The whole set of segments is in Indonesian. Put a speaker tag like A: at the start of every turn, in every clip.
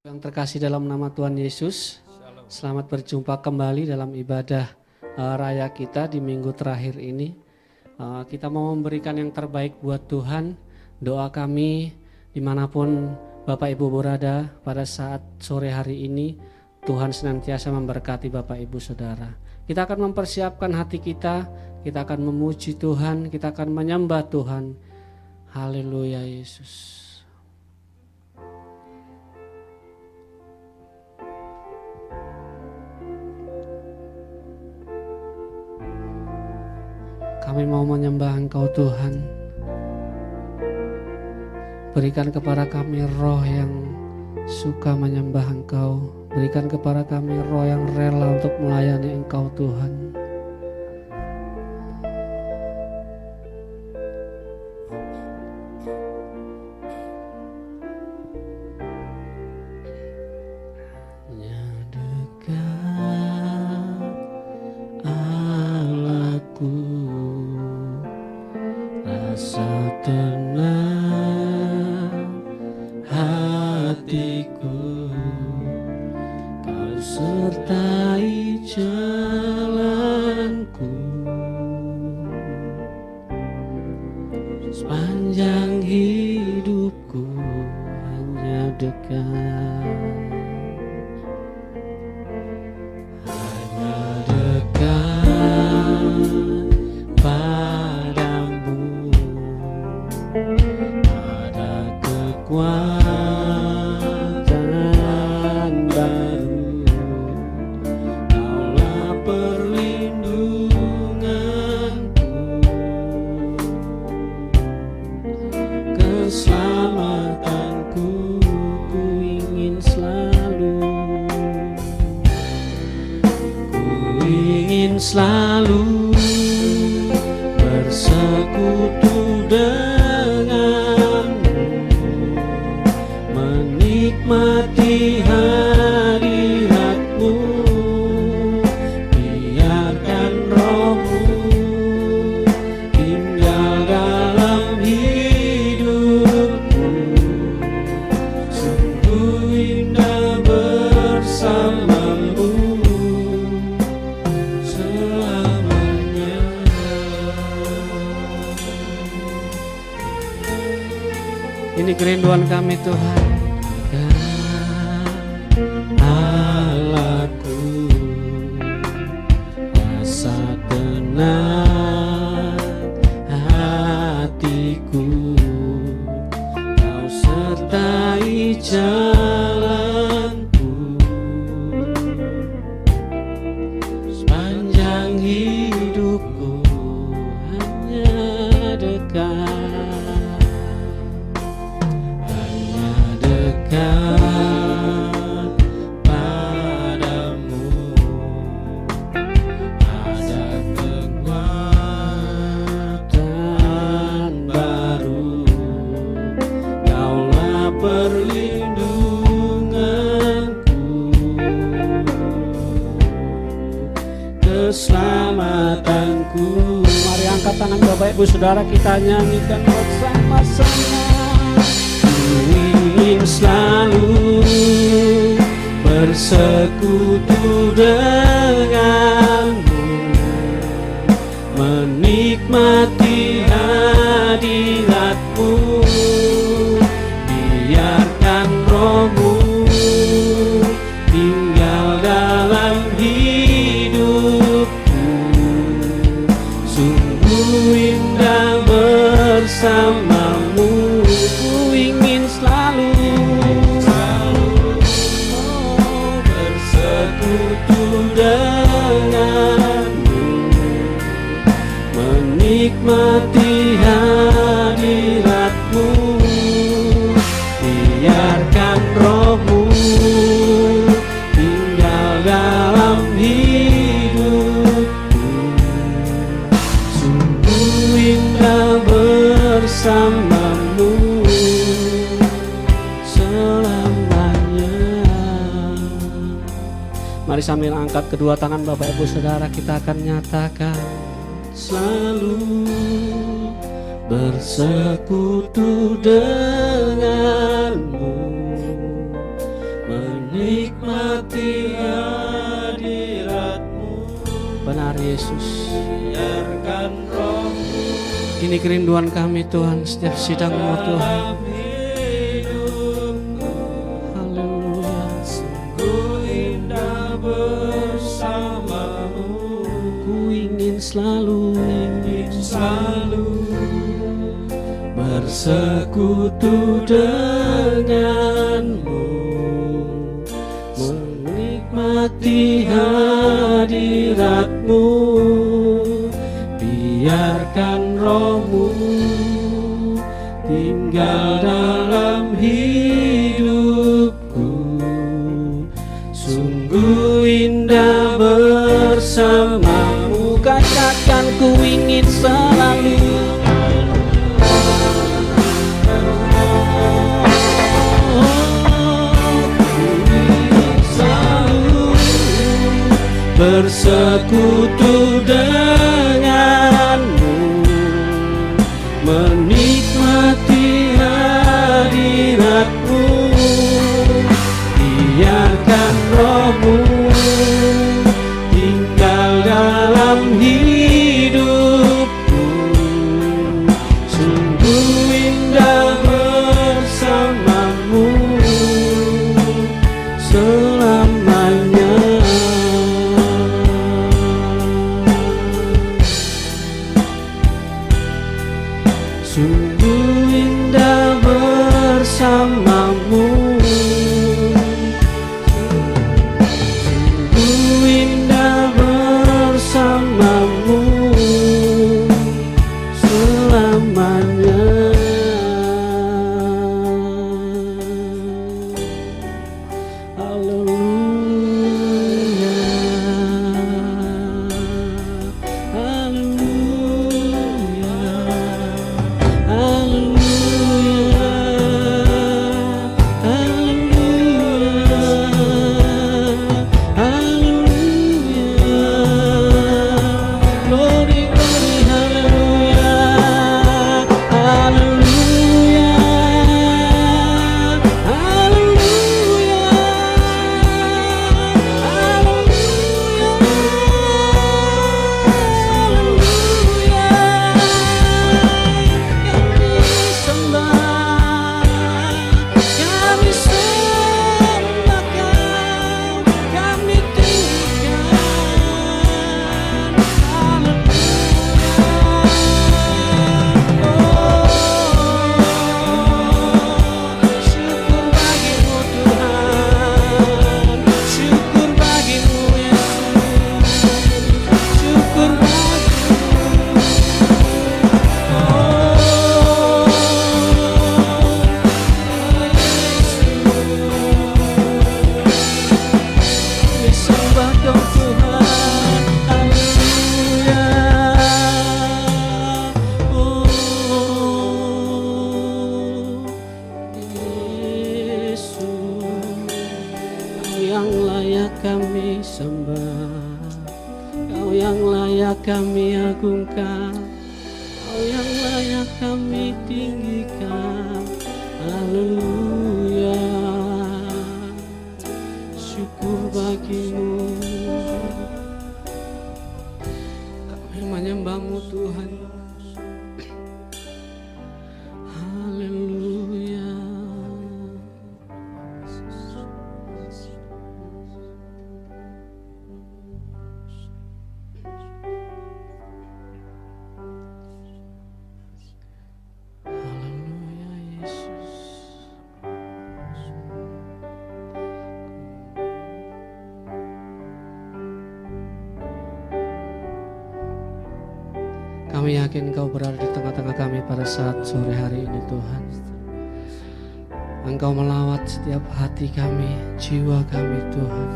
A: Yang terkasih dalam nama Tuhan Yesus, selamat berjumpa kembali dalam ibadah raya kita di minggu terakhir ini. Kita mau memberikan yang terbaik buat Tuhan. Doa kami dimanapun Bapak Ibu berada pada saat sore hari ini, Tuhan senantiasa memberkati Bapak Ibu Saudara. Kita akan mempersiapkan hati kita akan memuji Tuhan, kita akan menyembah Tuhan. Haleluya Yesus. Kami mau menyembah Engkau Tuhan. Berikan kepada kami roh yang suka menyembah Engkau. Berikan kepada kami roh yang rela untuk melayani Engkau Tuhan.
B: Selalu bersekutu denganmu, menikmati hadiratmu, biarkan rohmu tinggal dalam hidupku, sungguh indah bersamamu.
A: Ini kerinduan kami Tuhan.
B: Allahku, rasa tenang hatiku, Kau sertai jalanku, sepanjang hidupku hanya dekat. Padamu ada kekuatan baru, Kaulah perlindunganku, keselamatanku.
A: Mari angkat tangan Bapak Ibu Saudara, kita nyanyikan bersama-sama.
B: Ingin selalu bersekutu denganmu, menikmati hadiratmu, biarkan rohmu tinggal dalam hidupku, sungguh indah bersamamu. Denganmu, menikmati hadiratmu, biarkan rohmu tinggal dalam hidupku, sungguh indah bersamamu selamanya.
A: Mari sambil angkat kedua tangan Bapak Ibu Saudara, kita akan nyatakan
B: selalu bersekutu dengan denganmu, menikmati hadiratmu.
A: Benar Yesus.
B: Biarkan rohmu
A: Ini kerinduan kami Tuhan, setiap sidang-Mu Tuhan.
B: dalam hidupku.
A: Haleluya.
B: Sungguh indah bersamamu.
A: Ku ingin selalu
B: bersekutu denganmu, menikmati hadiratmu. Biarkan rohmu tinggal dalam hidupku. Sungguh indah bersamamu.
A: katakan ku ingin selalu
B: bersekutu denganmu, menikmati hadiratmu. Biarkan rohmu tinggal dalam hidupku. Sungguh indah bersamamu selamanya. Sungguh indah bersamamu. Sungguh indah bersamamu selamanya. Haleluya. Kami sembah, Kau yang layak kami agungkan, Kau yang layak kami tinggikan. Haleluya, syukur bagimu. Kami menyembah-Mu Tuhan. Haleluya.
A: Kami yakin Engkau berada di tengah-tengah kami pada saat sore hari ini Tuhan. Engkau melawat setiap hati kami, jiwa kami Tuhan.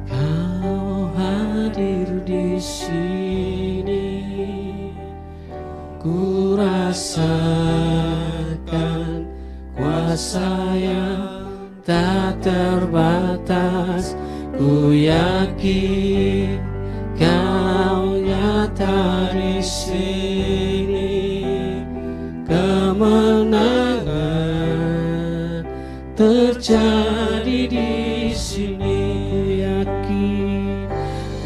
B: Kau hadir di sini, ku rasakan kuasa yang tak terbatas. Ku yakin Kau nyata di sini, kemenangan terjadi di sini.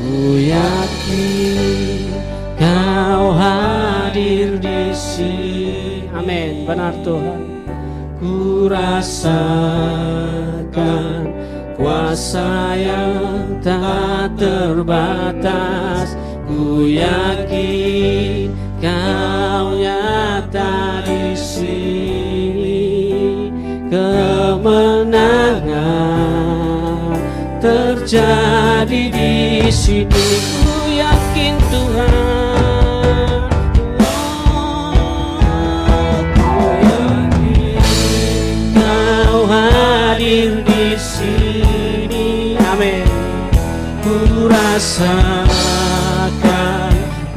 B: Ku yakin Kau hadir di sini.
A: Amin. Benar Tuhan.
B: Ku rasakan kuasa yang tak terbatas. Ku yakin Kau nyata di sini. Kemenangan terjadi di sini. Ku yakin Tuhan. Ku yakin Kau hadir di sini.
A: Amin.
B: Ku rasakan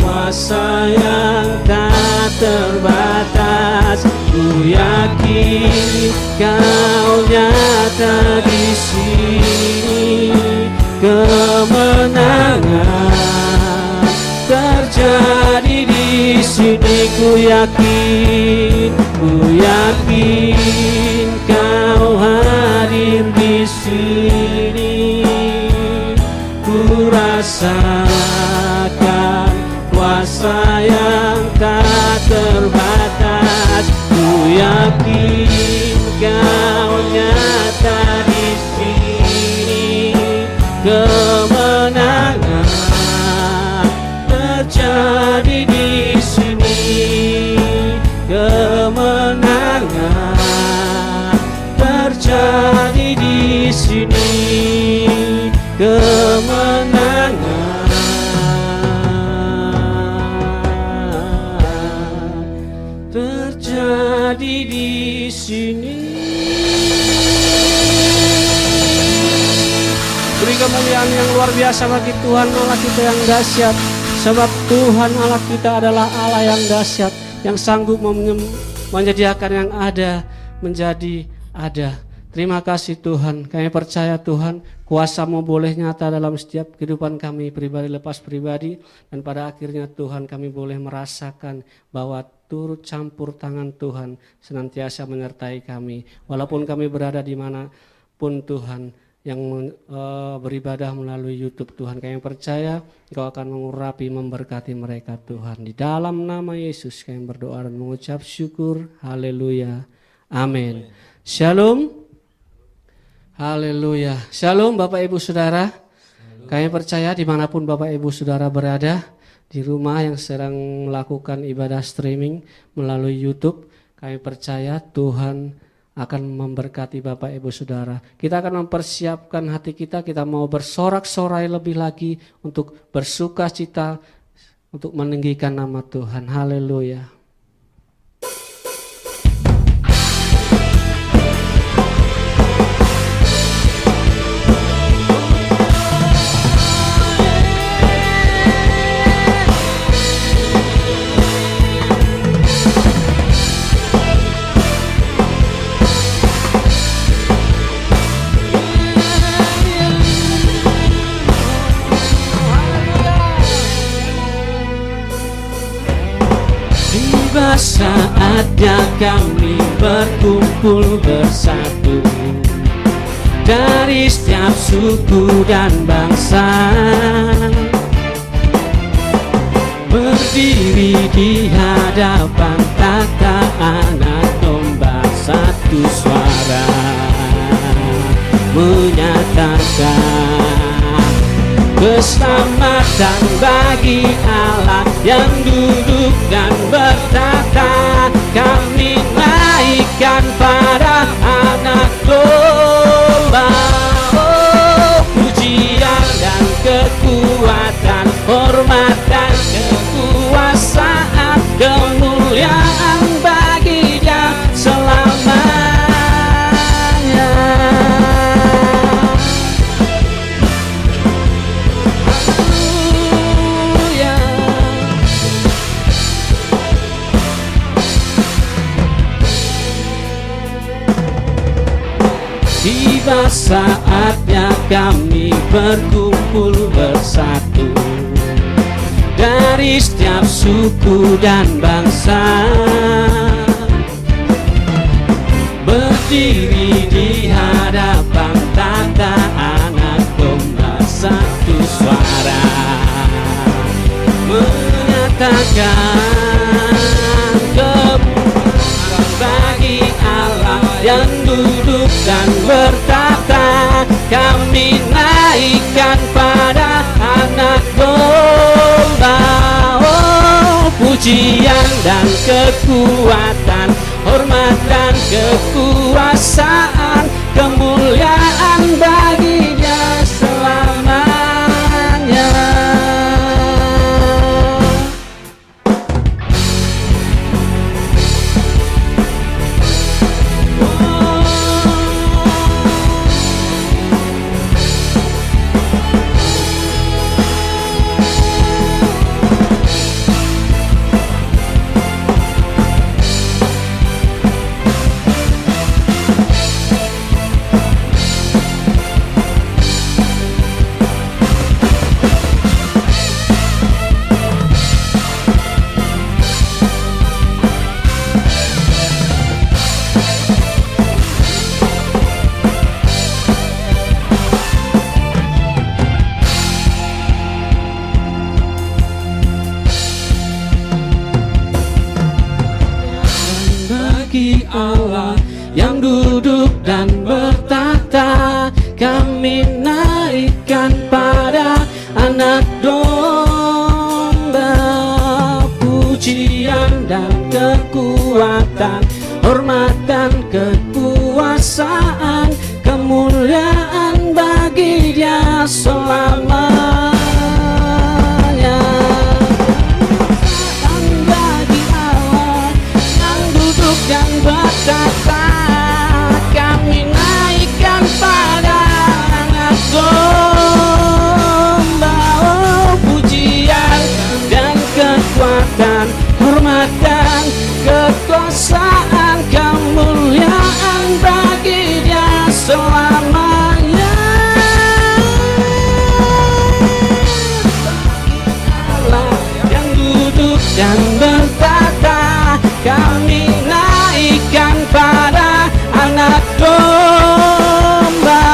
B: kuasa yang tak terbatas. Ku yakin Kau nyata di sini. Kemenangan terjadi di sini. Ku yakin Kau hadir di sini. Ku rasakan kuasa yang tak terbatas. Ku yakin Kau nyata di sini. Kemenangan terjadi di sini. Kemenangan terjadi di sini. Kemenangan terjadi di sini.
A: Beri kemuliaan yang luar biasa bagi Tuhan Allah kita yang dahsyat. Sebab Tuhan Allah kita adalah Allah yang dahsyat, yang sanggup menyediakan yang ada menjadi ada. Terima kasih Tuhan. Kami percaya Tuhan, kuasa-Mu boleh nyata dalam setiap kehidupan kami pribadi lepas pribadi. Dan pada akhirnya Tuhan, kami boleh merasakan bahwa turut campur tangan Tuhan senantiasa menyertai kami. Walaupun kami berada di manapun Tuhan, yang beribadah melalui YouTube Tuhan, kami percaya Engkau akan mengurapi, memberkati mereka Tuhan. Di dalam nama Yesus kami berdoa dan mengucap syukur. Haleluya. Amin. Shalom. Haleluya. Shalom Bapak Ibu Saudara. Kami percaya dimanapun Bapak Ibu Saudara berada, di rumah yang sedang melakukan ibadah streaming melalui YouTube, kami percaya Tuhan akan memberkati Bapak Ibu Saudara. Kita akan mempersiapkan hati kita mau bersorak-sorai lebih lagi untuk bersuka cita, untuk meninggikan nama Tuhan. Haleluya.
B: Saatnya kami berkumpul bersatu dari setiap suku dan bangsa, berdiri di hadapan tata anak domba, satu suara menyatakan keselamatan bagi Allah yang duduk dan bertata. Kami naikkan pada anak domba. Oh, pujian dan kekuatan, hormat dan kekuasaan, kemuliaan bagi Dia selamanya. Tiba saatnya kami berkumpul bersatu dari setiap suku dan bangsa, berdiri di hadapan tata anak domba, satu suara menyatakan kemuliaan bagi Allah yang duduk dan bertata. Kami naikkan pada anak domba. Oh, pujian dan kekuatan, hormat dan kekuasaan, kemuliaan bagi Dia selamanya. Bagi Allah yang duduk dan bertata, kami naikkan pada anak domba. Pujian dan kekuatan, hormat dan kekuasaan, kemuliaan bagi Dia selamanya. Bagi Allah yang duduk dan bertata, kami naikkan pada anak domba. Oh, pujian dan kekuatan, hormat dan kekuasaan, kemuliaan bagi Dia selamanya. Allah yang duduk dan bertata, kami naikkan pada anak domba.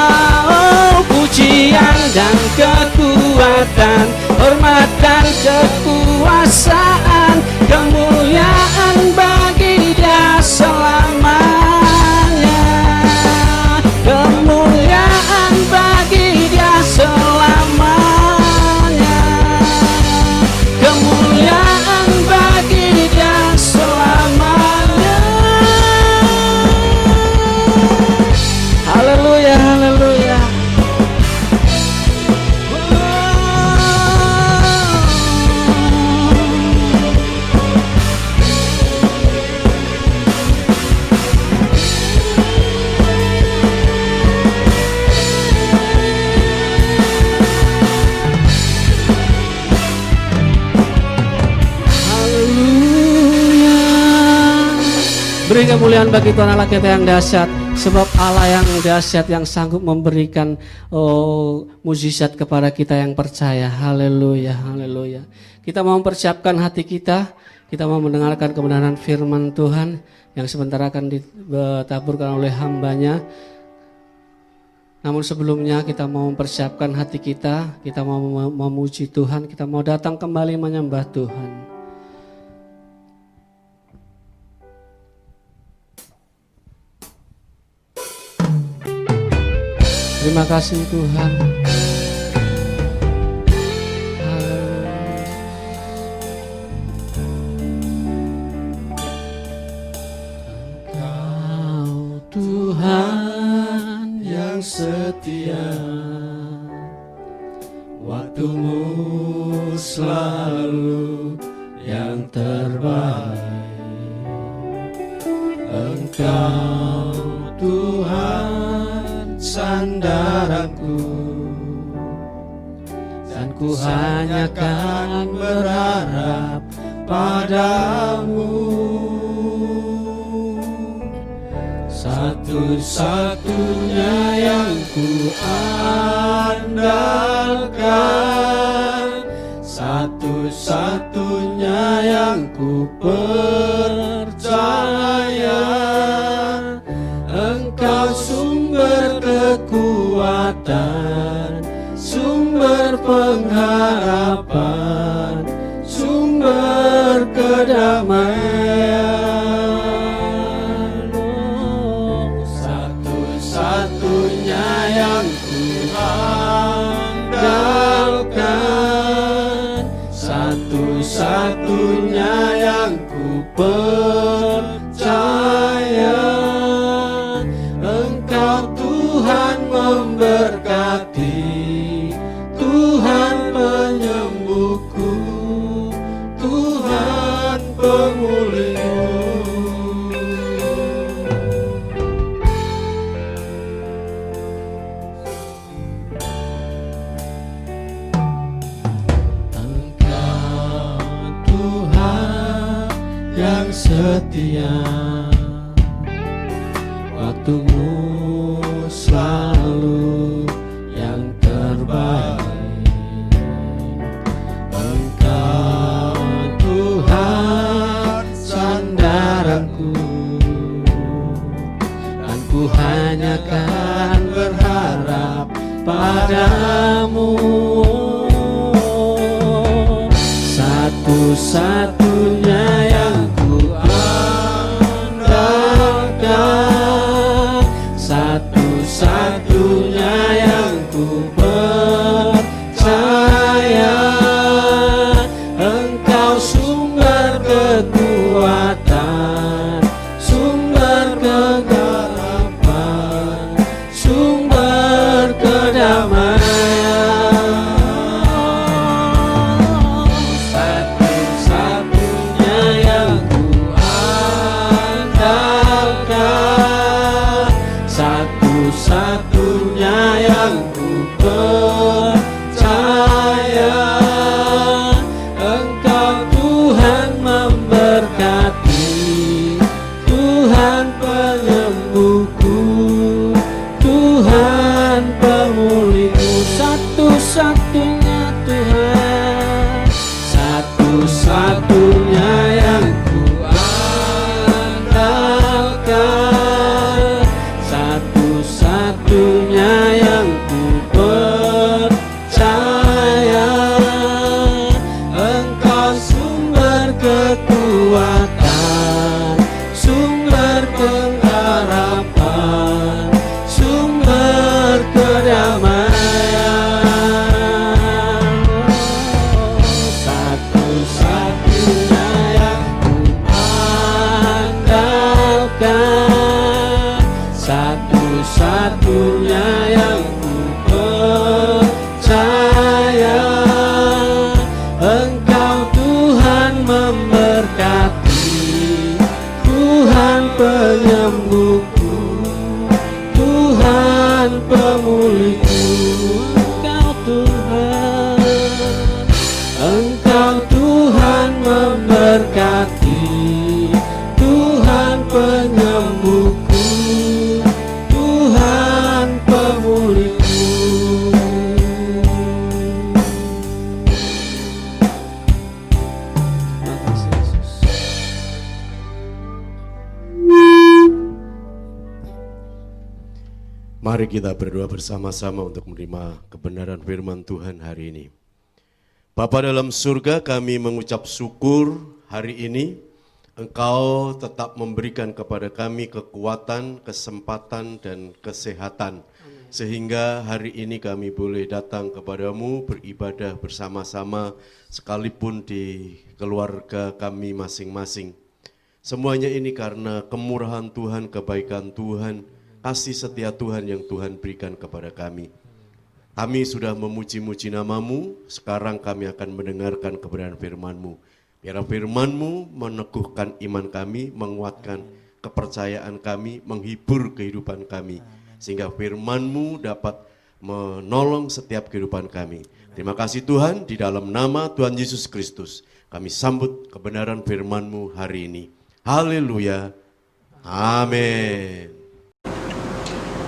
B: Oh, pujian dan kekuatan, hormat dan kekuasaan, kemuliaan bagi Dia selamanya. Kemuliaan bagi Dia selamanya. Kemuliaan bagi Dia selamanya. Haleluya, haleluya. Beri kemuliaan bagi Tuhan Allah kita yang dahsyat, sebab Allah yang dahsyat yang sanggup memberikan mukjizat kepada kita yang percaya. Haleluya, haleluya. Kita mau mempersiapkan hati kita mau mendengarkan kebenaran firman Tuhan yang sebentar akan ditaburkan oleh hambanya. Namun sebelumnya kita mau mempersiapkan hati kita mau memuji Tuhan, kita mau datang kembali menyembah Tuhan. Terima kasih Tuhan. Engkau Tuhan yang setia, waktumu selalu yang terbaik. Engkau Tuhan sandaranku, dan ku hanya kan berharap padamu. Satu-satunya yang ku andalkan, satu-satunya yang ku percaya. Engkau kekuatan, sumber pengharapan, sumber kedamaian. Oh, satu-satunya yang kuandalkan, satu-satunya yang ku percaya. Engkau Tuhan memberkati, Tuhan penyembuhku, Tuhan pemulihku. Engkau Tuhan yang setia, waktumu selalu yang terbaik. Engkau Tuhan sandaranku, dan ku hanya kan berharap padamu. Satu-satunya yang ku andalkan, satu-satunya yang ku percaya. Engkau sumber kekuatan, sumber keharapan, sumber kedamaian. Satu-satunya yang ku andalkan, satu-satunya yang ku percaya. Engkau Tuhan memberkati, Tuhan penyembuhku, Tuhan pemulihku. Satu-satunya Tuhan, satu-satunya yang ku andalkan, satu-satunya yang ku percaya. Engkau sumber kekuatan, sumber pengharapan, sumber kedamaian. Satu-satunya yang ku andalkan, satu-satunya yang ku percaya. Engkau Tuhan memberkati, Tuhan penyembuhku, Tuhan pemulihku. Engkau Tuhan, Engkau Tuhan memberkati, Tuhan penyembuhku, Tuhan pemulihku. Terima kasih Yesus.
C: Mari kita berdoa bersama-sama untuk menerima kebenaran firman Tuhan hari ini. Bapa dalam surga, kami mengucap syukur hari ini Engkau tetap memberikan kepada kami kekuatan, kesempatan, dan kesehatan. Sehingga hari ini kami boleh datang kepadamu beribadah bersama-sama sekalipun di keluarga kami masing-masing. Semuanya ini karena kemurahan Tuhan, kebaikan Tuhan, kasih setia Tuhan yang Tuhan berikan kepada kami. Kami sudah memuji-muji nama-Mu, sekarang kami akan mendengarkan kebenaran firman-Mu. Biar firman-Mu meneguhkan iman kami, menguatkan kepercayaan kami, menghibur kehidupan kami. Sehingga firman-Mu dapat menolong setiap kehidupan kami. Terima kasih Tuhan, di dalam nama Tuhan Yesus Kristus, kami sambut kebenaran firman-Mu hari ini. Haleluya. Amin.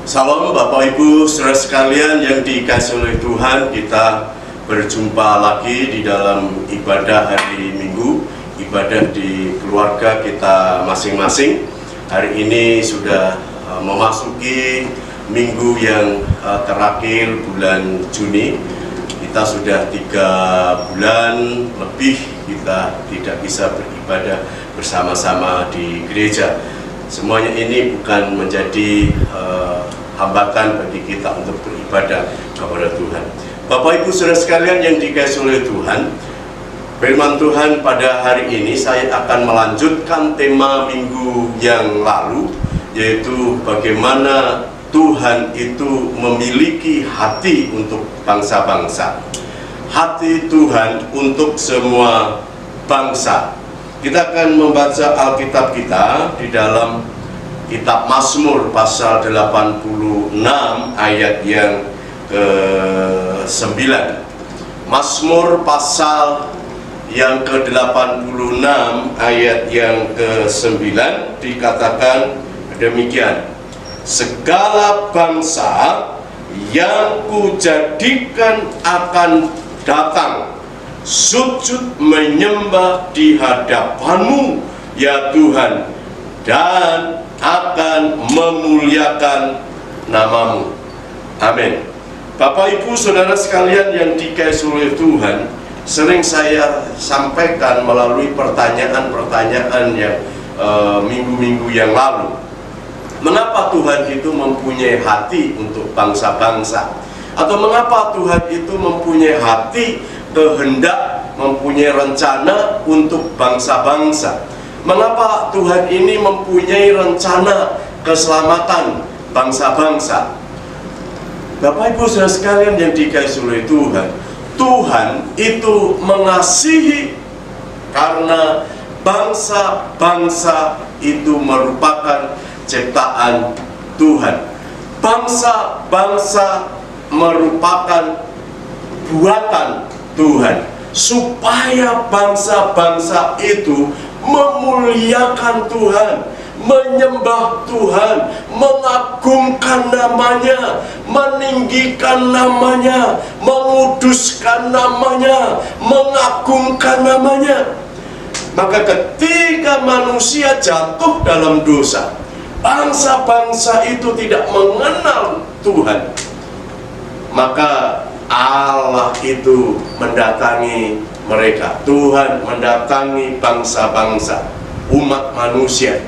C: Salam Bapak Ibu saudara sekalian yang dikasihi oleh Tuhan, kita berjumpa lagi di dalam ibadah hari Minggu, ibadah di keluarga kita masing-masing. Hari ini sudah memasuki minggu yang terakhir bulan Juni. Kita sudah 3 bulan lebih kita tidak bisa beribadah bersama-sama di gereja. Semuanya ini bukan menjadi hambatan bagi kita untuk beribadah kepada Tuhan. Bapak Ibu Saudara sekalian yang dikasihi oleh Tuhan, firman Tuhan pada hari ini saya akan melanjutkan tema minggu yang lalu, yaitu bagaimana Tuhan itu memiliki hati untuk bangsa-bangsa. Hati Tuhan untuk semua bangsa. Kita akan membaca Alkitab kita di dalam kitab Mazmur pasal 86 ayat yang ke-9. Mazmur pasal yang ke-86 ayat yang ke-9 dikatakan demikian: segala bangsa yang kujadikan akan datang sujud menyembah di hadapanmu ya Tuhan, dan akan memuliakan namamu. Amin. Bapak Ibu Saudara sekalian yang dikasihi oleh Tuhan, sering saya sampaikan melalui pertanyaan-pertanyaan yang minggu-minggu yang lalu. Mengapa Tuhan itu mempunyai hati untuk bangsa-bangsa? Atau mengapa Tuhan itu mempunyai hati, kehendak, mempunyai rencana untuk bangsa-bangsa? Mengapa Tuhan ini mempunyai rencana keselamatan bangsa-bangsa? Bapak Ibu Saudara sekalian yang dikasihi oleh Tuhan, Tuhan itu mengasihi karena bangsa-bangsa itu merupakan ciptaan Tuhan. Bangsa-bangsa merupakan buatan Tuhan, supaya bangsa-bangsa itu memuliakan Tuhan, menyembah Tuhan, mengagungkan namanya, meninggikan namanya, menguduskan namanya, mengagungkan namanya. Maka ketika manusia jatuh dalam dosa, bangsa-bangsa itu tidak mengenal Tuhan, maka Allah itu mendatangi mereka. Tuhan mendatangi bangsa-bangsa, umat manusia.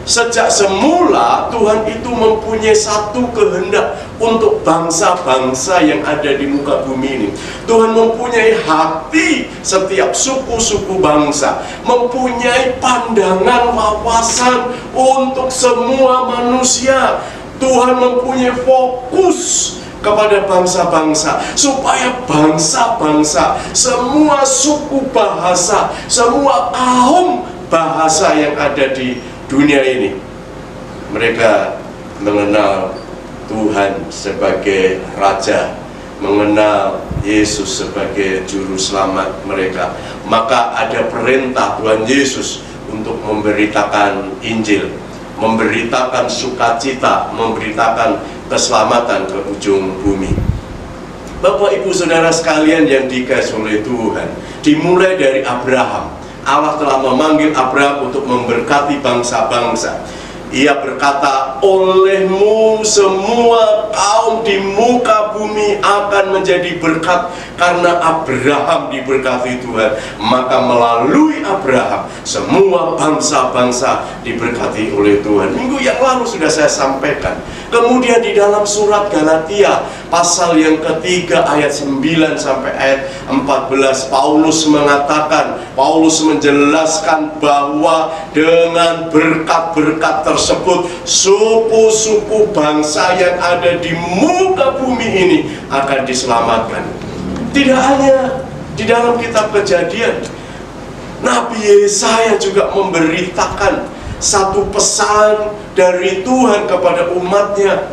C: Sejak semula Tuhan itu mempunyai satu kehendak untuk bangsa-bangsa yang ada di muka bumi ini. Tuhan mempunyai hati setiap suku-suku bangsa, mempunyai pandangan wawasan untuk semua manusia. Tuhan mempunyai fokus kepada bangsa-bangsa, supaya bangsa-bangsa, semua suku bahasa, semua kaum bahasa yang ada di dunia ini, mereka mengenal Tuhan sebagai Raja, mengenal Yesus sebagai Juru Selamat mereka. Maka ada perintah Tuhan Yesus untuk memberitakan Injil, memberitakan sukacita, memberitakan keselamatan ke ujung bumi. Bapak Ibu Saudara sekalian yang dikasihi oleh Tuhan, dimulai dari Abraham. Allah telah memanggil Abraham untuk memberkati bangsa-bangsa. Ia berkata, olehmu semua kaum di muka bumi akan menjadi berkat, karena Abraham diberkati Tuhan. Maka melalui Abraham semua bangsa-bangsa diberkati oleh Tuhan. Minggu yang lalu sudah saya sampaikan. Kemudian di dalam surat Galatia pasal yang ketiga ayat 9 sampai ayat 14, Paulus menjelaskan bahwa dengan berkat-berkat tersebut suku-suku bangsa yang ada di muka bumi ini akan diselamatkan. Tidak hanya di dalam kitab Kejadian, Nabi Yesaya juga memberitakan satu pesan dari Tuhan kepada umatnya.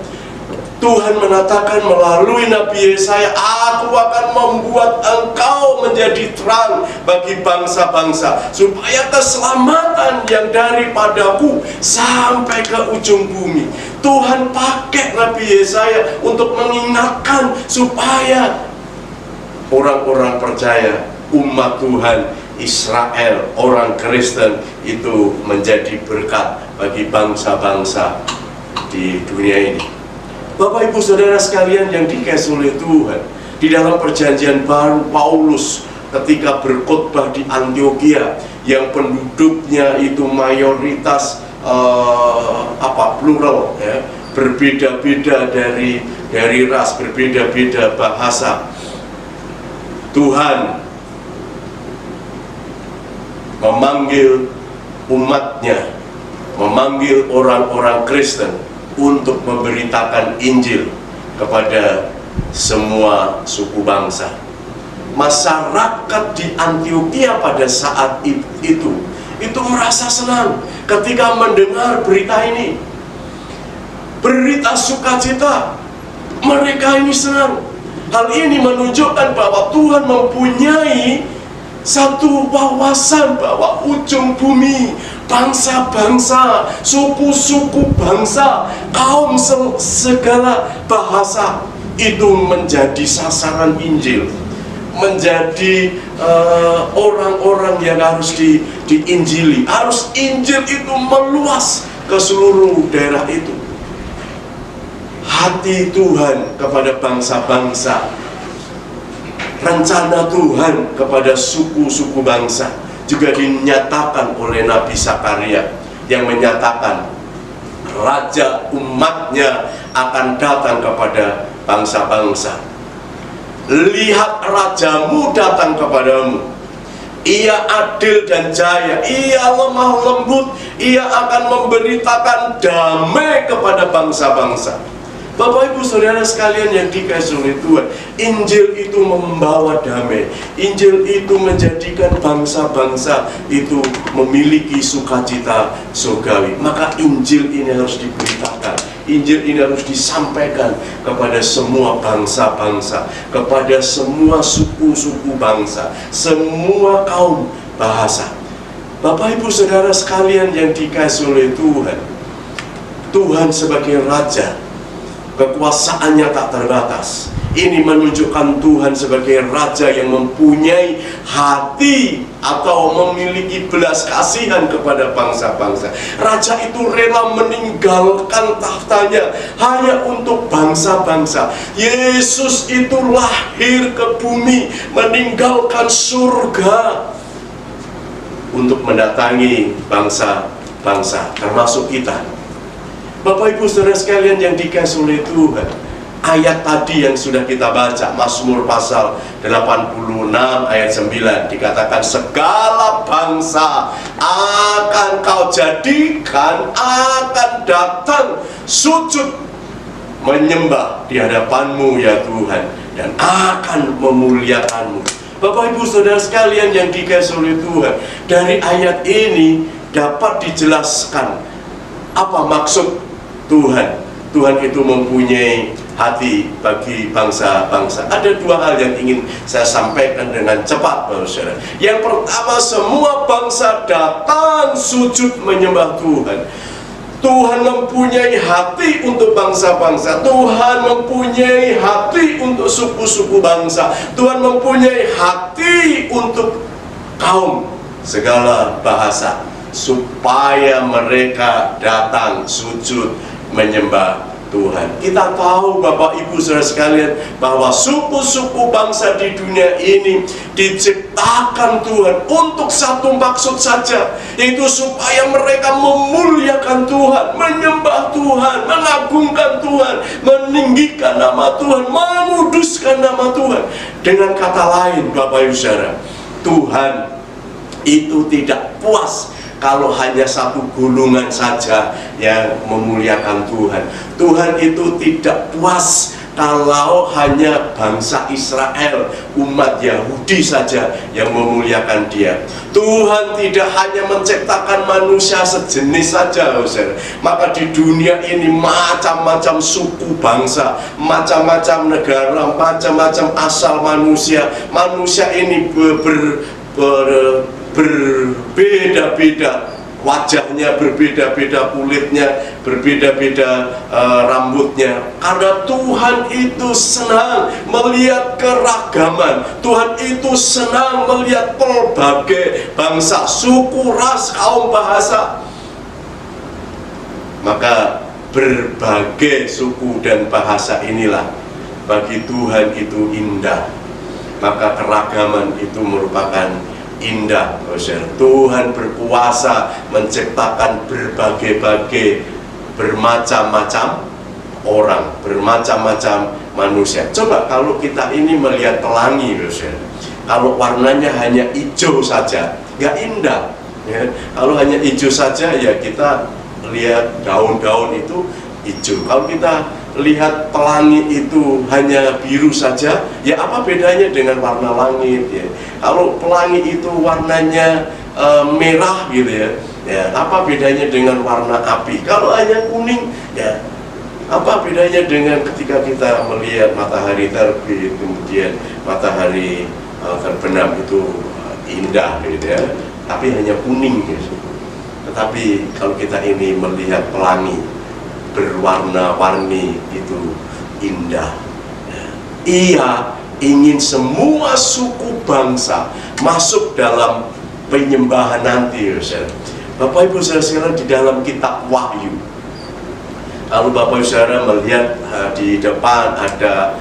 C: Tuhan mengatakan melalui Nabi Yesaya, aku akan membuat engkau menjadi terang bagi bangsa-bangsa, supaya keselamatan yang daripadaku sampai ke ujung bumi. Tuhan pakai Nabi Yesaya untuk mengingatkan supaya orang-orang percaya, umat Tuhan, Israel, orang Kristen itu menjadi berkat bagi bangsa-bangsa di dunia ini. Bapak Ibu Saudara sekalian yang dikasihi oleh Tuhan, di dalam perjanjian baru Paulus ketika berkhotbah di Antioquia yang penduduknya itu mayoritas plural, ya, berbeda-beda dari ras, berbeda-beda bahasa. Tuhan memanggil umatnya, memanggil orang-orang Kristen untuk memberitakan Injil kepada semua suku bangsa. Masyarakat di Antioquia pada saat itu merasa senang ketika mendengar berita ini. Berita sukacita, mereka ini senang. Hal ini menunjukkan bahwa Tuhan mempunyai satu wawasan bahwa ujung bumi, bangsa-bangsa, suku-suku bangsa, kaum segala bahasa itu menjadi sasaran Injil, menjadi orang-orang yang harus diinjili. Harus Injil itu meluas ke seluruh daerah itu. Hati Tuhan kepada bangsa-bangsa, rencana Tuhan kepada suku-suku bangsa juga dinyatakan oleh Nabi Zakaria yang menyatakan Raja umatnya akan datang kepada bangsa-bangsa. Lihat rajamu datang kepadamu, ia adil dan jaya, ia lemah lembut, ia akan memberitakan damai kepada bangsa-bangsa. Bapak Ibu Saudara sekalian yang dikasihi oleh Tuhan, Injil itu membawa damai. Injil itu menjadikan bangsa-bangsa itu memiliki sukacita surgawi. Maka Injil ini harus diberitakan, Injil ini harus disampaikan kepada semua bangsa-bangsa, kepada semua suku-suku bangsa, semua kaum bahasa. Bapak Ibu Saudara sekalian yang dikasihi oleh Tuhan, Tuhan sebagai Raja, kekuasaannya tak terbatas. Ini menunjukkan Tuhan sebagai Raja yang mempunyai hati atau memiliki belas kasihan kepada bangsa-bangsa. Raja itu rela meninggalkan tahtanya hanya untuk bangsa-bangsa. Yesus itu lahir ke bumi, meninggalkan surga untuk mendatangi bangsa-bangsa, termasuk kita. Bapak Ibu Saudara sekalian yang dikasihi oleh Tuhan, ayat tadi yang sudah kita baca, Mazmur pasal 86 ayat 9, dikatakan segala bangsa akan kau jadikan, akan datang sujud menyembah di hadapanmu ya Tuhan, dan akan memuliakanmu. Bapak Ibu Saudara sekalian yang dikasihi oleh Tuhan, dari ayat ini dapat dijelaskan apa maksud Tuhan. Tuhan itu mempunyai hati bagi bangsa-bangsa. Ada dua hal yang ingin saya sampaikan dengan cepat, saudara. Yang pertama, semua bangsa datang sujud menyembah Tuhan. Tuhan mempunyai hati untuk bangsa-bangsa. Tuhan mempunyai hati untuk suku-suku bangsa. Tuhan mempunyai hati untuk kaum segala bahasa, supaya mereka datang sujud menyembah Tuhan. Kita tahu Bapak Ibu Saudara sekalian bahwa suku-suku bangsa di dunia ini diciptakan Tuhan untuk satu maksud saja, yaitu supaya mereka memuliakan Tuhan, menyembah Tuhan, mengagungkan Tuhan, meninggikan nama Tuhan, menguduskan nama Tuhan. Dengan kata lain Bapak Ibu Saudara, Tuhan itu tidak puas kalau hanya satu golongan saja yang memuliakan Tuhan. Tuhan itu tidak puas kalau hanya bangsa Israel, umat Yahudi saja yang memuliakan Dia. Tuhan tidak hanya menciptakan manusia sejenis saja, saudara. Maka di dunia ini macam-macam suku bangsa, macam-macam negara, macam-macam asal manusia. Manusia ini berbeda-beda, wajahnya berbeda-beda, kulitnya berbeda-beda, rambutnya. Karena Tuhan itu senang melihat keragaman. Tuhan itu senang melihat pelbagai bangsa, suku, ras, kaum, bahasa. Maka berbagai suku dan bahasa inilah bagi Tuhan itu indah. Maka keragaman itu merupakan indah. Tuhan berkuasa menciptakan berbagai-bagai bermacam-macam orang, bermacam-macam manusia. Coba kalau kita ini melihat pelangi, kalau warnanya hanya hijau saja, nggak indah. Ya. Kalau hanya hijau saja, ya kita lihat daun-daun itu hijau. Kalau kita lihat pelangi itu hanya biru saja, ya apa bedanya dengan warna langit? Ya. Kalau pelangi itu warnanya merah gitu ya, ya apa bedanya dengan warna api? Kalau hanya kuning, ya apa bedanya dengan ketika kita melihat matahari terbit, kemudian matahari terbenam, itu indah gitu ya, tapi hanya kuning gitu. Tetapi kalau kita ini melihat pelangi berwarna-warni, itu indah. Ia ingin semua suku bangsa masuk dalam penyembahan nanti. Bapak Ibu saudara di dalam kitab Wahyu, kalau Bapak Ibu saudara melihat di depan ada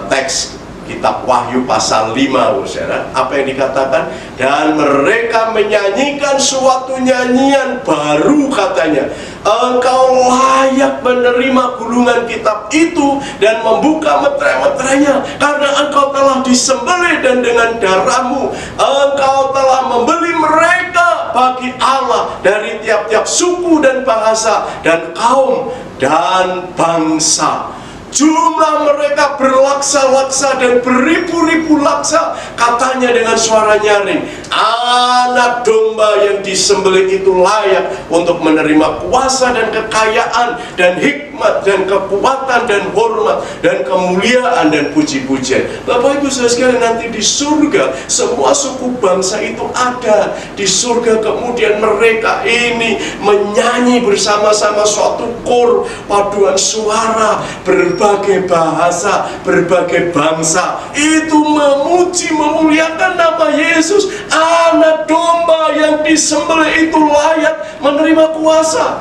C: teks kitab Wahyu pasal 5, saudara, apa yang dikatakan? Dan mereka menyanyikan suatu nyanyian baru, katanya, engkau layak menerima gulungan kitab itu dan membuka meterai-meterainya, karena engkau telah disembelih dan dengan darahmu engkau telah membeli mereka bagi Allah dari tiap-tiap suku dan bahasa dan kaum dan bangsa. Jumlah mereka berlaksa-laksa dan beribu-ribu laksa, katanya dengan suara nyaring, anak domba yang disembelih itu layak untuk menerima kuasa dan kekayaan dan hikmat dan kekuatan dan hormat dan kemuliaan dan puji-pujian. Bapak Ibu saudara sekalian, nanti di surga semua suku bangsa itu ada di surga. Kemudian mereka ini menyanyi bersama-sama suatu kor, paduan suara, berbagai bahasa, berbagai bangsa, itu memuji memuliakan nama Yesus, anak domba yang disembelih itu layak menerima kuasa.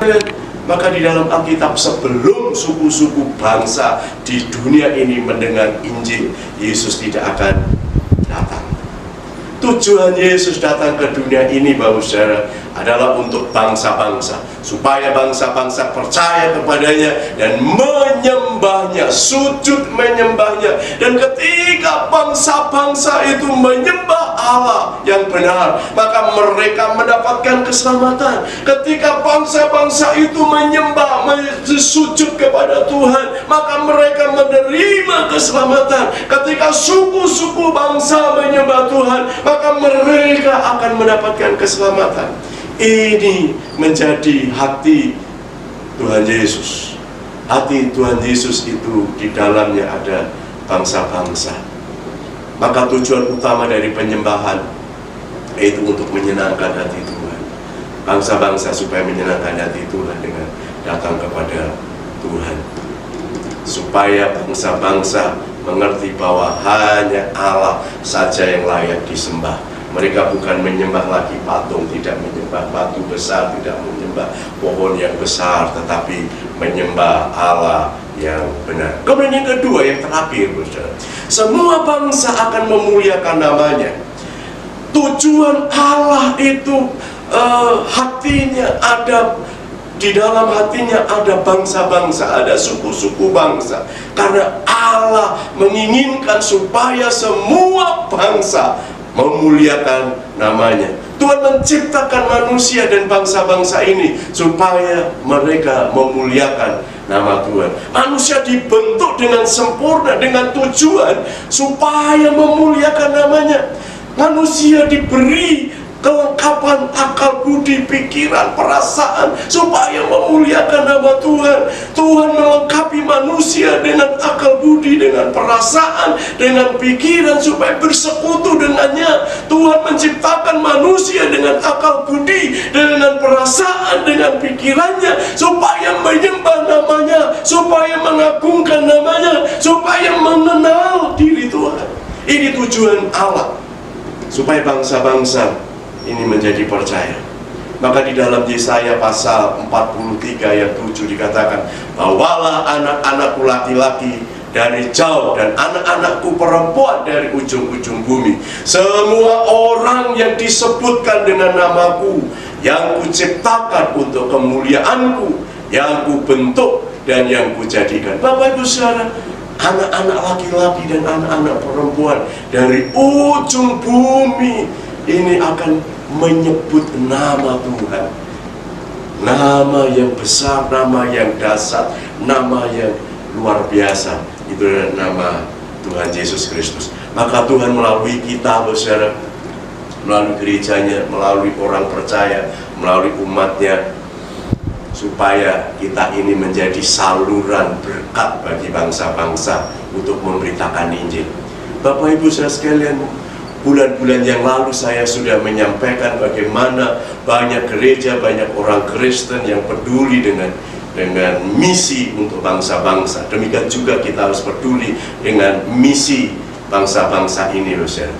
C: Maka di dalam Alkitab, sebelum suku-suku bangsa di dunia ini mendengar Injil, Yesus tidak akan datang. Tujuan Yesus datang ke dunia ini, Bapak Saudara, adalah untuk bangsa-bangsa, supaya bangsa-bangsa percaya kepadanya dan menyembahnya, sujud menyembahnya. Dan ketika bangsa-bangsa itu menyembah Allah yang benar, maka mereka mendapatkan keselamatan. Ketika bangsa-bangsa itu menyembah, sujud kepada Tuhan, maka mereka menerima keselamatan. Ketika suku-suku bangsa menyembah Tuhan, maka mereka akan mendapatkan keselamatan. Ini menjadi hati Tuhan Yesus. Hati Tuhan Yesus itu di dalamnya ada bangsa-bangsa. Maka tujuan utama dari penyembahan itu untuk menyenangkan hati Tuhan. Bangsa-bangsa supaya menyenangkan hati Tuhan dengan datang kepada Tuhan. Supaya bangsa-bangsa mengerti bahwa hanya Allah saja yang layak disembah. Mereka bukan menyembah lagi patung, tidak menyembah batu besar, tidak menyembah pohon yang besar, tetapi menyembah Allah yang benar. Kemudian yang kedua, yang terakhir, saudara, semua bangsa akan memuliakan namanya. Tujuan Allah itu hatinya ada, di dalam hatinya ada bangsa-bangsa, ada suku-suku bangsa. Karena Allah menginginkan supaya semua bangsa memuliakan namanya. Tuhan menciptakan manusia dan bangsa-bangsa ini supaya mereka memuliakan nama Tuhan. Manusia dibentuk dengan sempurna, dengan tujuan supaya memuliakan namanya. Manusia diberi kelengkapan akal, budi, pikiran, perasaan supaya memuliakan nama Tuhan. Tuhan melengkapi manusia dengan akal budi, dengan perasaan, dengan pikiran supaya bersekutu dengannya. Tuhan menciptakan manusia dengan akal budi, dengan perasaan, dengan pikirannya supaya menyembah namanya, supaya mengagungkan namanya, supaya mengenal diri Tuhan. Ini tujuan Allah, supaya bangsa-bangsa ini menjadi percaya Maka di dalam Yesaya pasal 43 ayat 7 dikatakan, bawalah anak-anakku laki-laki dari jauh dan anak-anakku perempuan dari ujung-ujung bumi. Semua orang yang disebutkan dengan namaku, yang kuciptakan untuk kemuliaanku, yang kubentuk dan yang kujadikan. Bapak Ibu Saudara, anak-anak laki-laki dan anak-anak perempuan dari ujung bumi ini akan menyebut nama Tuhan. Nama yang besar, nama yang dahsyat, nama yang luar biasa. Itu adalah nama Tuhan Yesus Kristus. Maka Tuhan melalui kita, saudara, melalui gerejanya, melalui orang percaya, melalui umatnya, supaya kita ini menjadi saluran berkat bagi bangsa-bangsa untuk memberitakan Injil. Bapak Ibu saudara sekalian, bulan-bulan yang lalu saya sudah menyampaikan bagaimana banyak gereja, banyak orang Kristen yang peduli dengan misi untuk bangsa-bangsa. Demikian juga kita harus peduli dengan misi bangsa-bangsa ini, saudara.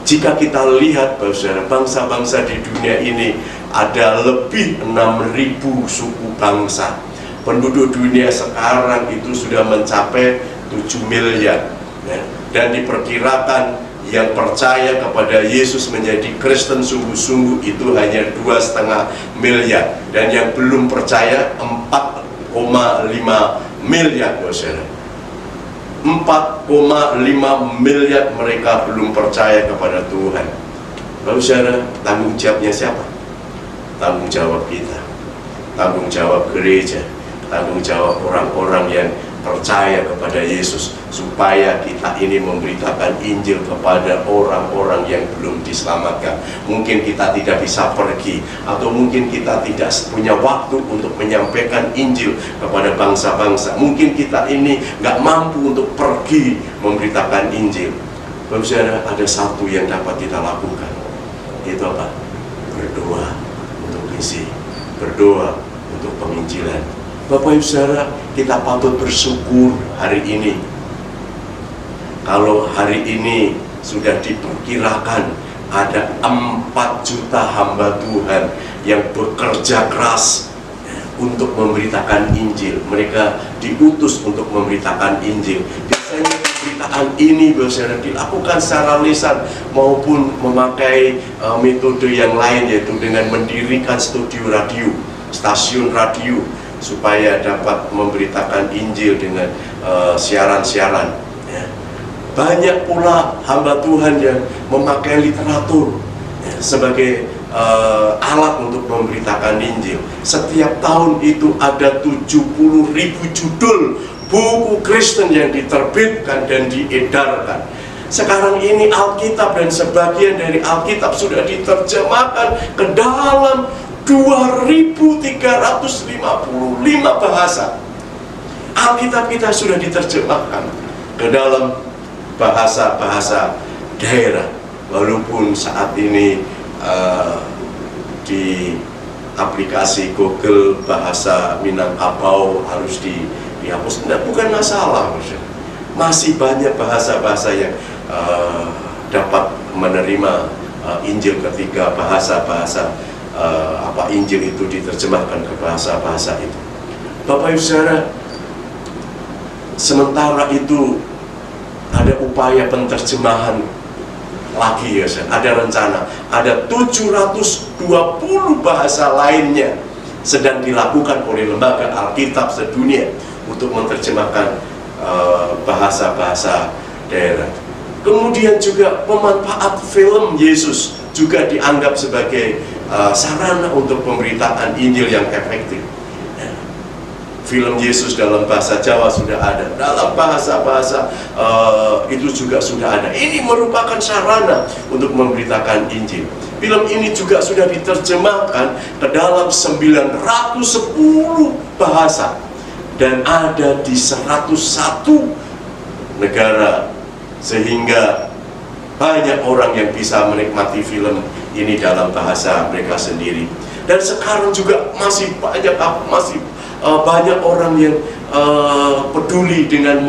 C: Jika kita lihat, saudara, bangsa-bangsa di dunia ini ada lebih 6.000 suku bangsa. Penduduk dunia sekarang itu sudah mencapai 7 miliar, ya. Dan diperkirakan yang percaya kepada Yesus menjadi Kristen sungguh-sungguh itu hanya 2,5 miliar, dan yang belum percaya 4,5 miliar, saudara. 4,5 miliar mereka belum percaya kepada Tuhan. Lalu saudara, tanggung jawabnya siapa? Tanggung jawab kita, tanggung jawab gereja, tanggung jawab orang-orang yang percaya kepada Yesus, supaya kita ini memberitakan Injil kepada orang-orang yang belum diselamatkan. Mungkin kita tidak bisa pergi, atau mungkin kita tidak punya waktu untuk menyampaikan Injil kepada bangsa-bangsa. Mungkin kita ini nggak mampu untuk pergi memberitakan Injil. Bapak saudara, ada satu yang dapat kita lakukan, yaitu apa? Berdoa untuk misi, berdoa untuk penginjilan. Bapak Ibu Saudara, kita patut bersyukur hari ini. Kalau hari ini sudah diperkirakan ada 4 juta hamba Tuhan yang bekerja keras untuk memberitakan Injil. Mereka diutus untuk memberitakan Injil. Biasanya pemberitaan ini, Bapak Saudara, dilakukan secara lisan maupun memakai metode yang lain, yaitu dengan mendirikan studio radio, stasiun radio, supaya dapat memberitakan Injil dengan siaran-siaran, ya. Banyak pula hamba Tuhan yang memakai literatur, ya, sebagai alat untuk memberitakan Injil. Setiap tahun itu ada 70.000 judul buku Kristen yang diterbitkan dan diedarkan. Sekarang ini Alkitab dan sebagian dari Alkitab sudah diterjemahkan ke dalam 2.355 bahasa. Alkitab kita sudah diterjemahkan ke dalam bahasa-bahasa daerah. Walaupun saat ini di aplikasi Google bahasa Minangkabau harus dihapus, bukan masalah. Masih banyak bahasa-bahasa yang dapat menerima Injil ketika bahasa-bahasa Injil itu diterjemahkan ke bahasa-bahasa itu. Bapak Ibu Saudara, sementara itu ada upaya penterjemahan lagi, ya, ada rencana, ada 720 bahasa lainnya sedang dilakukan oleh lembaga Alkitab sedunia untuk menerjemahkan bahasa-bahasa daerah. Kemudian juga pemanfaat film Yesus juga dianggap sebagai sarana untuk pemberitaan Injil yang efektif. Film Yesus dalam bahasa Jawa sudah ada, dalam bahasa-bahasa itu juga sudah ada. Ini merupakan sarana untuk memberitakan Injil. Film ini juga sudah diterjemahkan ke dalam 910 bahasa dan ada di 101 negara, sehingga banyak orang yang bisa menikmati film ini dalam bahasa mereka sendiri. Dan sekarang juga masih banyak orang yang peduli dengan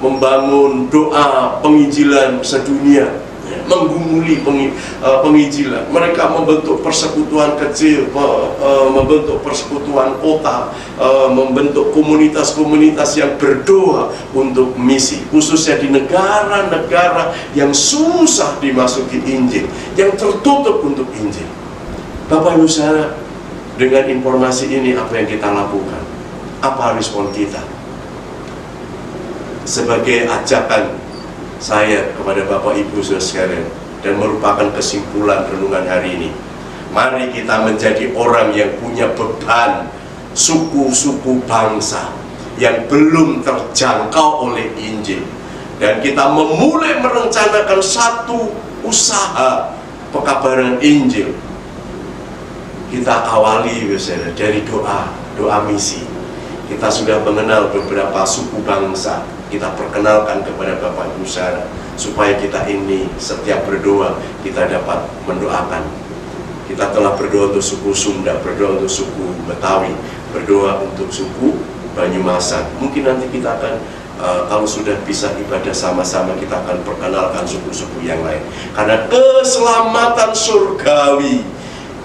C: membangun doa penginjilan sedunia. menggumuli penginjilan. Mereka membentuk persekutuan kecil, membentuk persekutuan kota, membentuk komunitas-komunitas yang berdoa untuk misi, khususnya di negara-negara yang susah dimasuki Injil, yang tertutup untuk Injil. Bapak Ibu Saudara, dengan informasi ini apa yang kita lakukan? Apa respon kita? Sebagai ajakan saya kepada Bapak Ibu Saudara sekalian, dan merupakan kesimpulan renungan hari ini, mari kita menjadi orang yang punya beban suku-suku bangsa yang belum terjangkau oleh Injil, dan kita memulai merencanakan satu usaha pekabaran Injil. Kita awali misalnya dari doa misi. Kita sudah mengenal beberapa suku bangsa, kita perkenalkan kepada Bapak Ibu Saudara, supaya kita ini setiap berdoa kita dapat mendoakan. Kita telah berdoa untuk suku Sunda, berdoa untuk suku Betawi, berdoa untuk suku Banyumasan. Mungkin nanti kita akan kalau sudah bisa ibadah sama-sama, kita akan perkenalkan suku-suku yang lain. Karena keselamatan surgawi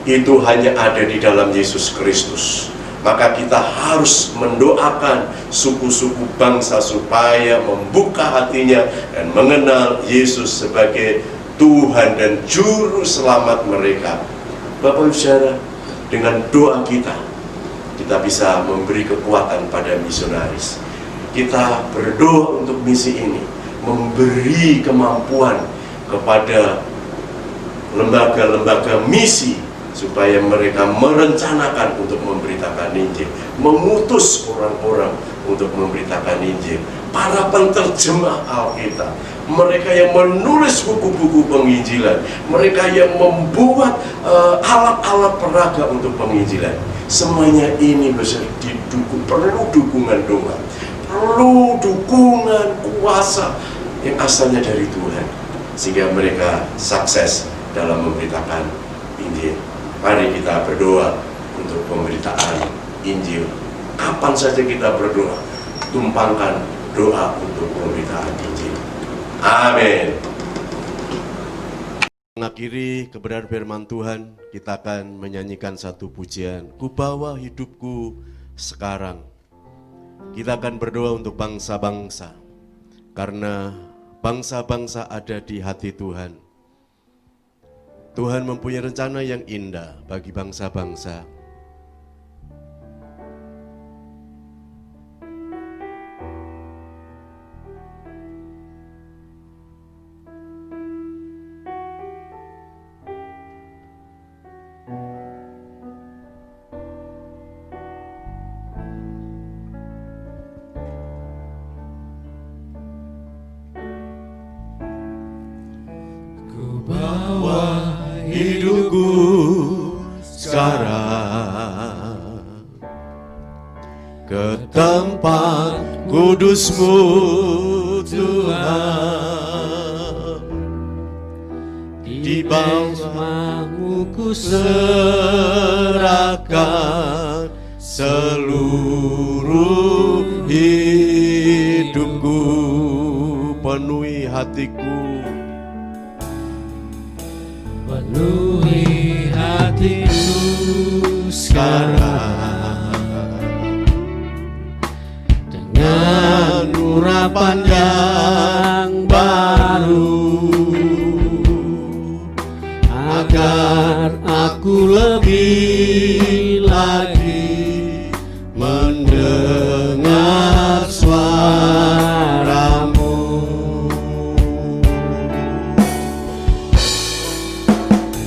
C: itu hanya ada di dalam Yesus Kristus. Maka kita harus mendoakan suku-suku bangsa supaya membuka hatinya dan mengenal Yesus sebagai Tuhan dan Juru Selamat mereka. Bapak Ibu Saudara, dengan doa kita bisa memberi kekuatan pada misionaris. Kita berdoa untuk misi ini, memberi kemampuan kepada lembaga-lembaga misi supaya mereka merencanakan untuk memberitakan Injil, memutus orang-orang untuk memberitakan Injil, para penterjemah Alkitab, mereka yang menulis buku-buku penginjilan, mereka yang membuat alat-alat peraga untuk penginjilan. Semuanya ini perlu dukungan doa, perlu dukungan kuasa yang asalnya dari Tuhan, sehingga mereka sukses dalam memberitakan Injil. Mari kita berdoa untuk pemberitaan Injil. Kapan saja kita berdoa, tumpangkan doa untuk pemberitaan Injil. Amin. Mengakhiri kebenaran firman Tuhan, kita akan menyanyikan satu pujian, Ku bawa hidupku sekarang. Kita akan berdoa untuk bangsa-bangsa, karena bangsa-bangsa ada di hati Tuhan. Tuhan mempunyai rencana yang indah bagi bangsa-bangsa. Hidupku sekarang ke tempat kudus-Mu Tuhan, di bawah-Mu ku serahkan seluruh hidupku, penuhi hatiku, penuhi hatiku sekarang dengan urapan yang baru, agar aku lebih lagi mendengar suara-Mu.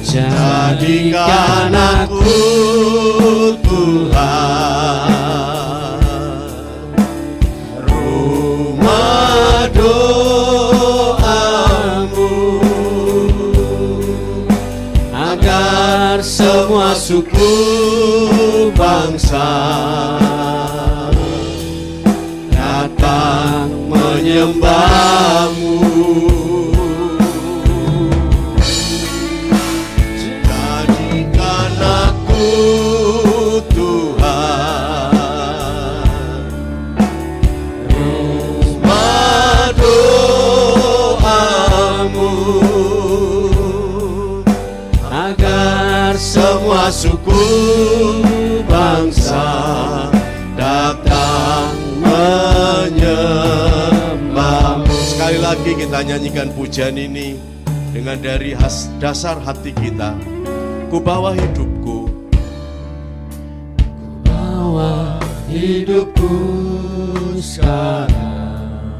C: Jadikan aku Tuhan rumah doa-Mu, agar semua suku bangsa datang menyembah-Mu. Rumah doa-Mu, lagi kita nyanyikan pujian ini dengan dari dasar hati kita. Ku bawa hidupku,
B: bawa hidupku sekarang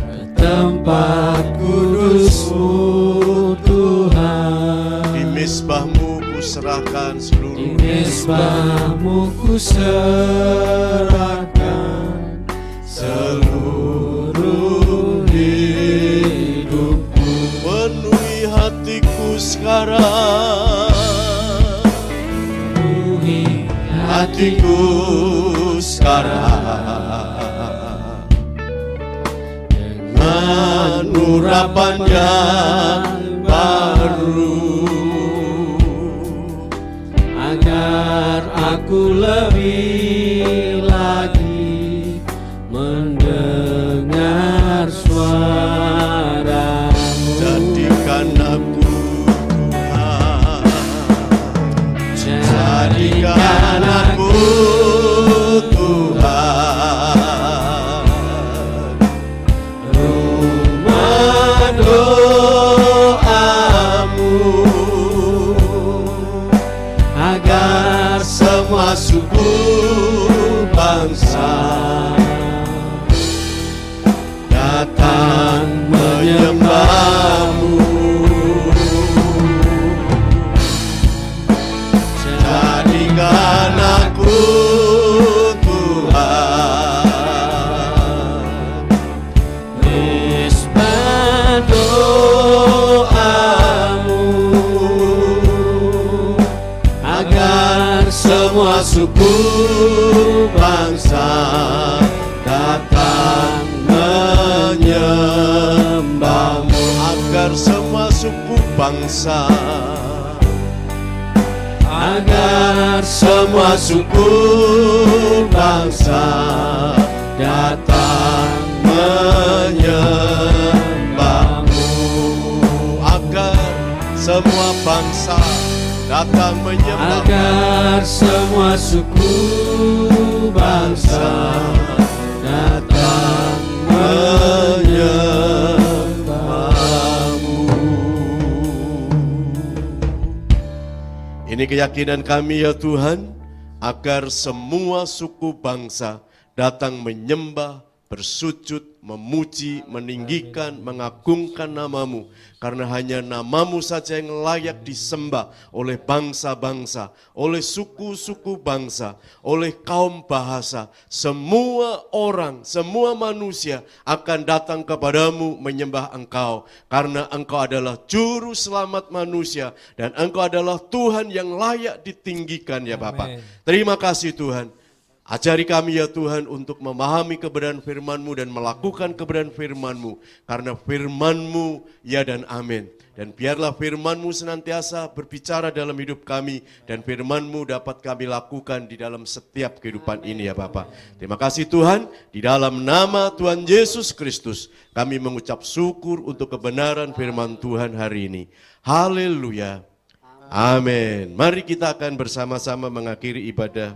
B: ke tempat kudus-Mu Tuhan.
C: di mezbahmu ku serahkan seluruh
B: Di mezbah-Mu ku serahkan seluruh hidupku.
C: penuhi hatiku sekarang,
B: Penuhi
C: hatiku sekarang dengan urapan yang baru,
B: agar aku lebih lagi mendengar suara-Mu.
C: jadikan aku Tuhan, jadikan aku Tuhan,
B: rumah
C: doamu,
B: agar
C: semua suku bangsa datang menyembah-Mu. Jadikan aku Tuhan,
B: mezbah doa-Mu, agar
C: semua suku bangsa datang menyembah-Mu. Agar semua suku bangsa,
B: agar
C: semua suku bangsa datang menyembah-Mu. Agar semua bangsa datang menyembah,
B: agar semua suku bangsa datang
C: menyembah-Mu. Ini keyakinan kami ya Tuhan, agar semua suku bangsa datang menyembah, bersujud, memuji, meninggikan, mengagungkan nama-Mu. Karena hanya nama-Mu saja yang layak disembah oleh bangsa-bangsa, oleh suku-suku bangsa, oleh kaum bahasa. Semua orang, semua manusia akan datang kepadamu menyembah Engkau. Karena Engkau adalah juru selamat manusia dan Engkau adalah Tuhan yang layak ditinggikan ya Bapa. Terima kasih Tuhan. Ajari kami ya Tuhan untuk memahami kebenaran firman-Mu dan melakukan kebenaran firman-Mu. Karena firman-Mu ya dan amin. Dan biarlah firman-Mu senantiasa berbicara dalam hidup kami. Dan firman-Mu dapat kami lakukan di dalam setiap kehidupan ini ya Bapa. Terima kasih Tuhan. Di dalam nama Tuhan Yesus Kristus kami mengucap syukur untuk kebenaran firman Tuhan hari ini. Haleluya. Amin. Mari kita akan bersama-sama mengakhiri ibadah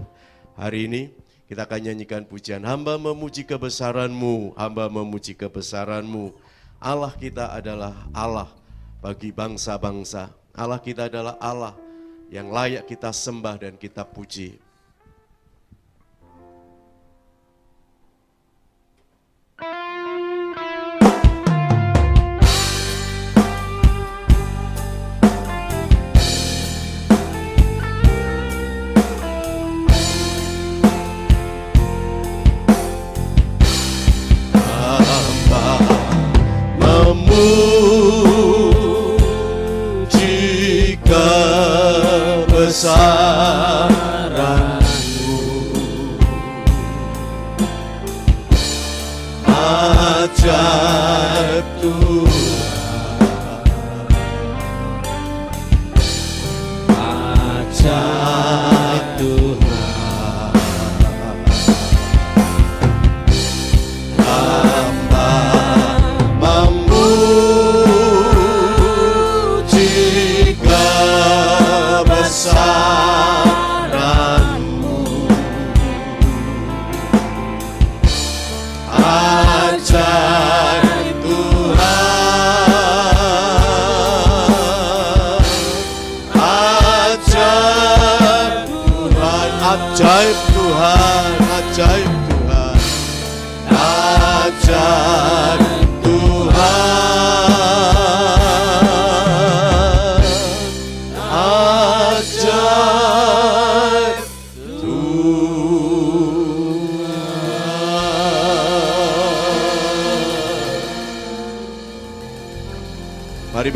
C: hari ini. Kita akan nyanyikan pujian, hamba memuji kebesaran-Mu, hamba memuji kebesaran-Mu. Allah kita adalah Allah bagi bangsa-bangsa. Allah kita adalah Allah yang layak kita sembah dan kita puji. Memuji kebesaran-Mu, ajaib Tuhan, ajaib Tuhan. Hamba memuji kebesaran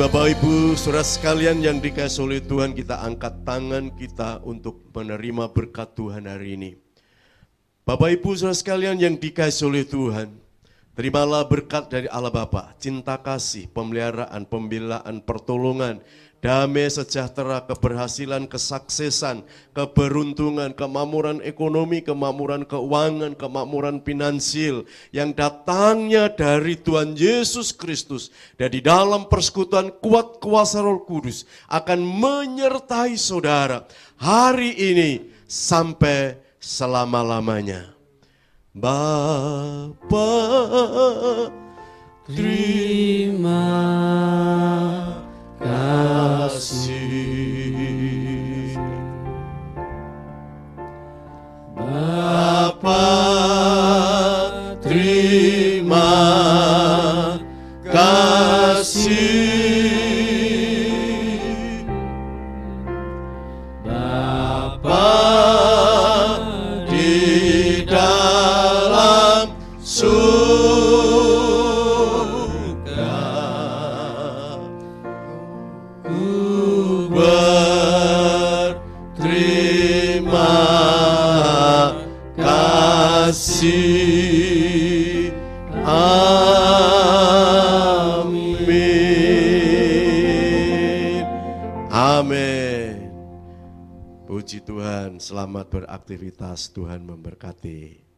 C: Bapak Ibu, saudara sekalian yang dikasihi oleh Tuhan, kita angkat tangan kita untuk menerima berkat Tuhan hari ini. Bapak Ibu, saudara sekalian yang dikasihi oleh Tuhan, terimalah berkat dari Allah Bapa, cinta kasih, pemeliharaan, pembelaan, pertolongan, damai sejahtera, keberhasilan, kesuksesan, keberuntungan, kemakmuran ekonomi, kemakmuran keuangan, kemakmuran finansial yang datangnya dari Tuhan Yesus Kristus dan di dalam persekutuan kuat kuasa Roh Kudus akan menyertai saudara hari ini sampai selama-lamanya. Bapa,
B: Terima
C: kasih. Bapa, terima kasih. Bapa di dalam surga, ku berterima kasih. Amin. Amin. Puji Tuhan, selamat beraktivitas, Tuhan memberkati.